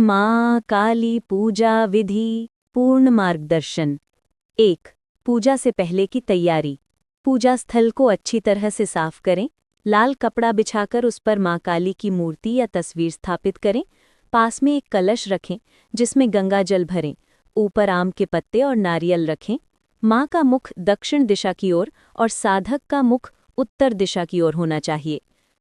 माँ काली पूजा विधि पूर्ण मार्गदर्शन। 1. पूजा से पहले की तैयारी। पूजा स्थल को अच्छी तरह से साफ करें। लाल कपड़ा बिछाकर उस पर माँ काली की मूर्ति या तस्वीर स्थापित करें। पास में एक कलश रखें जिसमें गंगा जल भरें। ऊपर आम के पत्ते और नारियल रखें। माँ का मुख दक्षिण दिशा की ओर और साधक का मुख उत्तर दिशा की ओर होना चाहिए।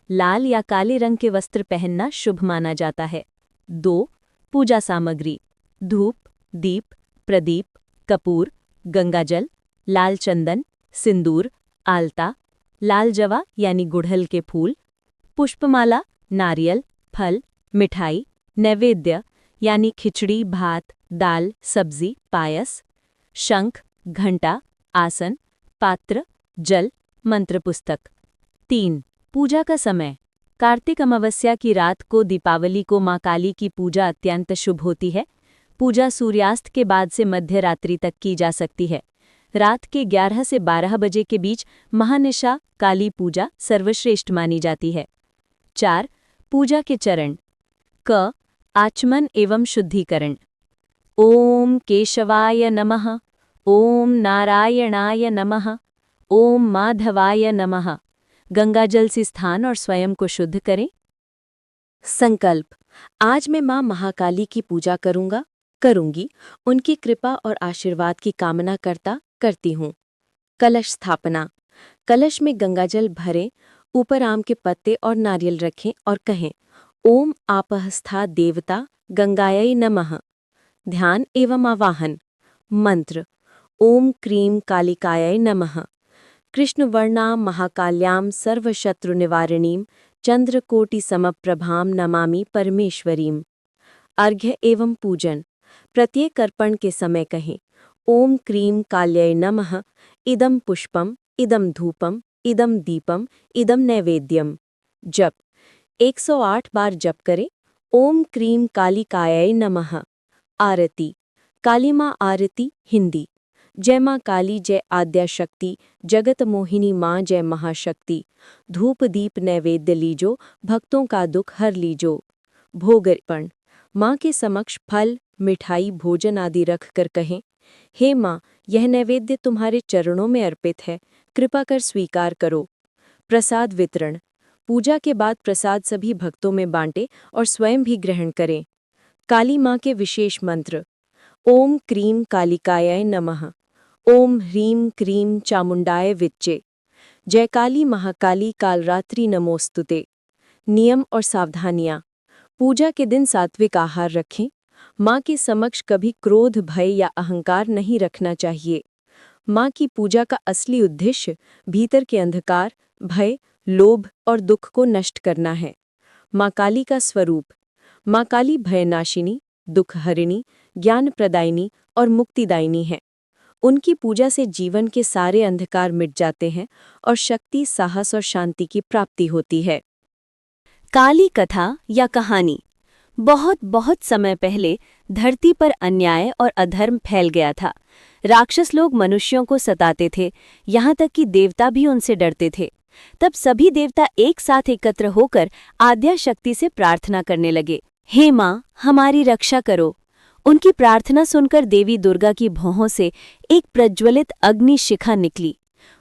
लाल या काले रंग के वस्त्र पहनना शुभ माना जाता है। 2. पूजा सामग्री। धूप, दीप, प्रदीप, कपूर, गंगाजल, लाल चंदन, सिंदूर, आलता, लाल जवा यानी गुड़हल के फूल, पुष्पमाला, नारियल, फल, मिठाई, नैवेद्य यानी खिचड़ी, भात, दाल, सब्जी, पायस, शंख, घंटा, आसन, पात्र, जल, मंत्र पुस्तक। 3. पूजा का समय। कार्तिक अमावस्या की रात को दीपावली को माँ काली की पूजा अत्यंत शुभ होती है। पूजा सूर्यास्त के बाद से मध्य रात्रि तक की जा सकती है। रात के 11 से 12 बजे के बीच महानिशा काली पूजा सर्वश्रेष्ठ मानी जाती है। 4. पूजा के चरण। क. आचमन एवं शुद्धिकरण। ओम केशवाय नमः, ओम नारायणाय नमः, ओम माधवाय नमः। गंगाजल से स्थान और स्वयं को शुद्ध करें। संकल्प। आज मैं मां महाकाली की पूजा करूंगी। उनकी कृपा और आशीर्वाद की कामना करती हूँ। कलश स्थापना। कलश में गंगाजल भरें, ऊपर आम के पत्ते और नारियल रखें और कहें, ओम आपहस्था देवता गंगायै नमः। ध्यान एवं आवाहन। मंत्र। ओम क्रीं कालिकायै नमः। कृष्णवर्णां महाकाल्यां सर्वशत्रुनिवारिणीं चंद्रकोटिसमप्रभां नमामि परमेश्वरीं। अर्घ्य एवं पूजन। प्रत्येक अर्पण के समय कहें, ओम क्रीं काल्यै नमः, इदं पुष्पम, इदं धूपम, इदं दीपम, इदं नैवेद्यम। जप। 108 बार जप करें। ओम क्रीं कालिकायै नमः। आरती। काली माँ आरती हिंदी। जय माँ काली, जय आद्या शक्ति, जगत मोहिनी माँ जय महाशक्ति। धूप दीप नैवेद्य लीजो, भक्तों का दुख हर लीजो। भोग अर्पण। माँ के समक्ष फल, मिठाई, भोजन आदि रख कर कहें, हे माँ, यह नैवेद्य तुम्हारे चरणों में अर्पित है, कृपा कर स्वीकार करो। प्रसाद वितरण। पूजा के बाद प्रसाद सभी भक्तों में बांटें और स्वयं भी ग्रहण करें। काली माँ के विशेष मंत्र। ओम क्रीं कालिकायै नमः, ओम ह्रीं क्रीं चामुंडाय विच्चे। जय काली महाकाली कालरात्रि नमोस्तुते। नियम और सावधानियां। पूजा के दिन सात्विक आहार रखें। माँ के समक्ष कभी क्रोध, भय या अहंकार नहीं रखना चाहिए। माँ की पूजा का असली उद्देश्य भीतर के अंधकार, भय, लोभ और दुख को नष्ट करना है। माँ काली का स्वरूप। माँ काली भयनाशिनी, दुखहरिणी, ज्ञान प्रदायिनी और मुक्तिदायिनी है। उनकी पूजा से जीवन के सारे अंधकार मिट जाते हैं और शक्ति, साहस और शांति की प्राप्ति होती है। काली कथा या कहानी। बहुत बहुत समय पहले धरती पर अन्याय और अधर्म फैल गया था। राक्षस लोग मनुष्यों को सताते थे, यहाँ तक कि देवता भी उनसे डरते थे। तब सभी देवता एक साथ एकत्र होकर आद्या शक्ति से प्रार्थना करने लगे, हे माँ, हमारी रक्षा करो। उनकी प्रार्थना सुनकर देवी दुर्गा की भौहों से एक प्रज्वलित अग्नि शिखा निकली।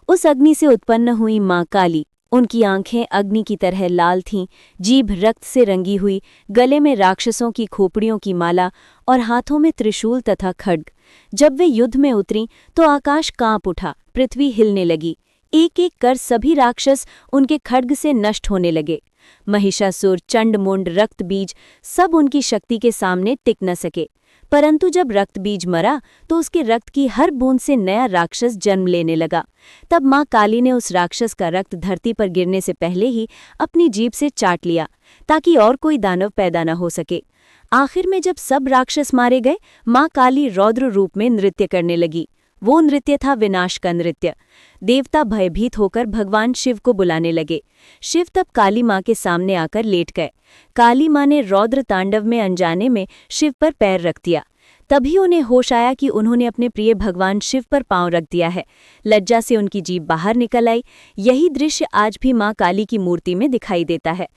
उस अग्नि से उत्पन्न हुई माँ काली। उनकी आंखें अग्नि की तरह लाल थीं, जीभ रक्त से रंगी हुई, गले में राक्षसों की खोपड़ियों की माला और हाथों में त्रिशूल तथा खड्ग। जब वे युद्ध में उतरीं तो आकाश कांप उठा, पृथ्वी हिलने लगी। एक एक कर सभी राक्षस उनके खड्ग से नष्ट होने लगे। महिषासुर, चंडमुंड, रक्तबीज सब उनकी शक्ति के सामने टिक न सके। परंतु जब रक्तबीज मरा तो उसके रक्त की हर बूंद से नया राक्षस जन्म लेने लगा। तब माँ काली ने उस राक्षस का रक्त धरती पर गिरने से पहले ही अपनी जीभ से चाट लिया, ताकि और कोई दानव पैदा न हो सके। आखिर में जब सब राक्षस मारे गए, माँ काली रौद्र रूप में नृत्य करने लगी। वो नृत्य था विनाश का नृत्य। देवता भयभीत होकर भगवान शिव को बुलाने लगे। शिव तब काली माँ के सामने आकर लेट गए। काली माँ ने रौद्र तांडव में अनजाने में शिव पर पैर रख दिया। तभी उन्हें होश आया कि उन्होंने अपने प्रिय भगवान शिव पर पांव रख दिया है। लज्जा से उनकी जीभ बाहर निकल आई। यही दृश्य आज भी माँ काली की मूर्ति में दिखाई देता है।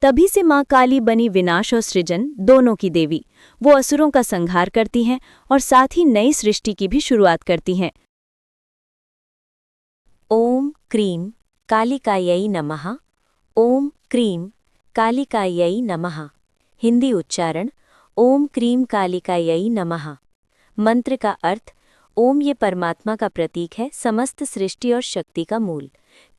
तभी से माँ काली बनी विनाश और सृजन दोनों की देवी। वो असुरों का संहार करती हैं और साथ ही नई सृष्टि की भी शुरुआत करती हैं। ओम क्रीं कालिकायै नमः। ओम क्रीं कालिकायै नमः। हिंदी उच्चारण ओम क्रीं कालिकायै नमः। मंत्र का अर्थ ओम ये परमात्मा का प्रतीक है, समस्त सृष्टि और शक्ति का मूल।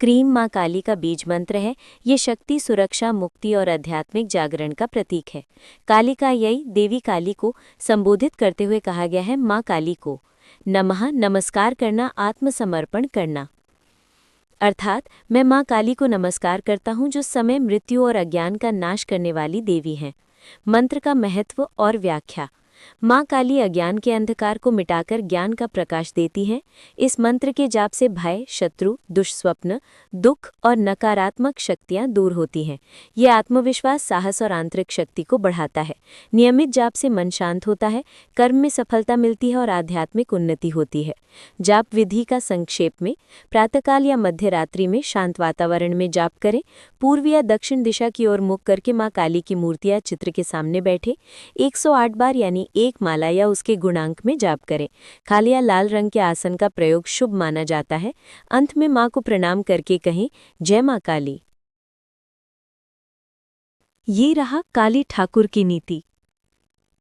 क्रीं माँ काली का बीज मंत्र है। ये शक्ति, सुरक्षा, मुक्ति और आध्यात्मिक जागरण का प्रतीक है। कालिकायै देवी काली को संबोधित करते हुए कहा गया है। माँ काली को नमः नमस्कार करना, आत्मसमर्पण करना, अर्थात मैं माँ काली को नमस्कार करता हूँ जो समय, मृत्यु और अज्ञान का नाश करने वाली देवी हैं। मंत्र का महत्व और व्याख्या। माँ काली अज्ञान के अंधकार को मिटाकर ज्ञान का प्रकाश देती हैं। इस मंत्र के जाप से भय, शत्रु, दुष्स्वप्न, दुख और नकारात्मक शक्तियाँ दूर होती हैं। ये आत्मविश्वास, साहस और आंतरिक शक्ति को बढ़ाता है। नियमित जाप से मन शांत होता है, कर्म में सफलता मिलती है और आध्यात्मिक उन्नति होती है। जाप विधि का संक्षेप में, प्रातःकाल या मध्य रात्रि में शांत वातावरण में जाप करें। पूर्व या दक्षिण दिशा की ओर मुख करके माँ काली की मूर्ति या चित्र के सामने बैठे 108 बार यानी एक माला या उसके गुणांक में जाप करें। काले या लाल रंग के आसन का प्रयोग शुभ माना जाता है। अंत में माँ को प्रणाम करके कहें, जय माँ काली। ये रहा काली ठाकुर की नीति।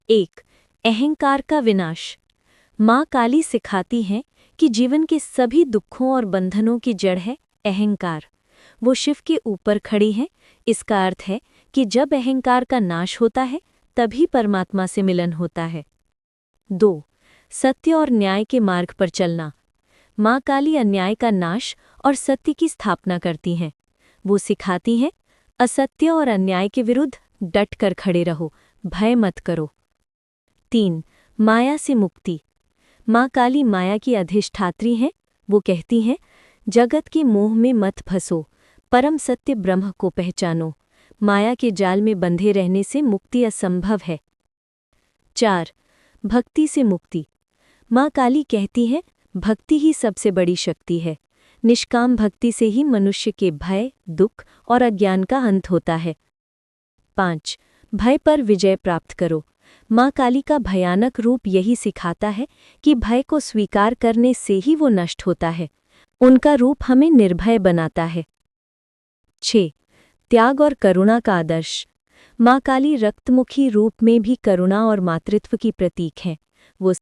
1. अहंकार का विनाश। माँ काली सिखाती हैं कि जीवन के सभी दुखों और बंधनों की जड़ है अहंकार। वो शिव के ऊपर खड़ी हैं। इसका अर्थ है कि जब अहंकार का नाश होता है तभी परमात्मा से मिलन होता है। 2. सत्य और न्याय के मार्ग पर चलना। माँ काली अन्याय का नाश और सत्य की स्थापना करती हैं। वो सिखाती हैं, असत्य और अन्याय के विरुद्ध डट कर खड़े रहो, भय मत करो। 3. माया से मुक्ति। माँ काली माया की अधिष्ठात्री हैं। वो कहती हैं, जगत के मोह में मत फंसो, परम सत्य ब्रह्म को पहचानो। माया के जाल में बंधे रहने से मुक्ति असंभव है। 4. भक्ति से मुक्ति। माँ काली कहती है, भक्ति ही सबसे बड़ी शक्ति है। निष्काम भक्ति से ही मनुष्य के भय, दुख और अज्ञान का अंत होता है। 5. भय पर विजय प्राप्त करो। माँ काली का भयानक रूप यही सिखाता है कि भय को स्वीकार करने से ही वो नष्ट होता है। उनका रूप हमें निर्भय बनाता है। 6. त्याग और करुणा का आदर्श। माँ काली रक्तमुखी रूप में भी करुणा और मातृत्व की प्रतीक है।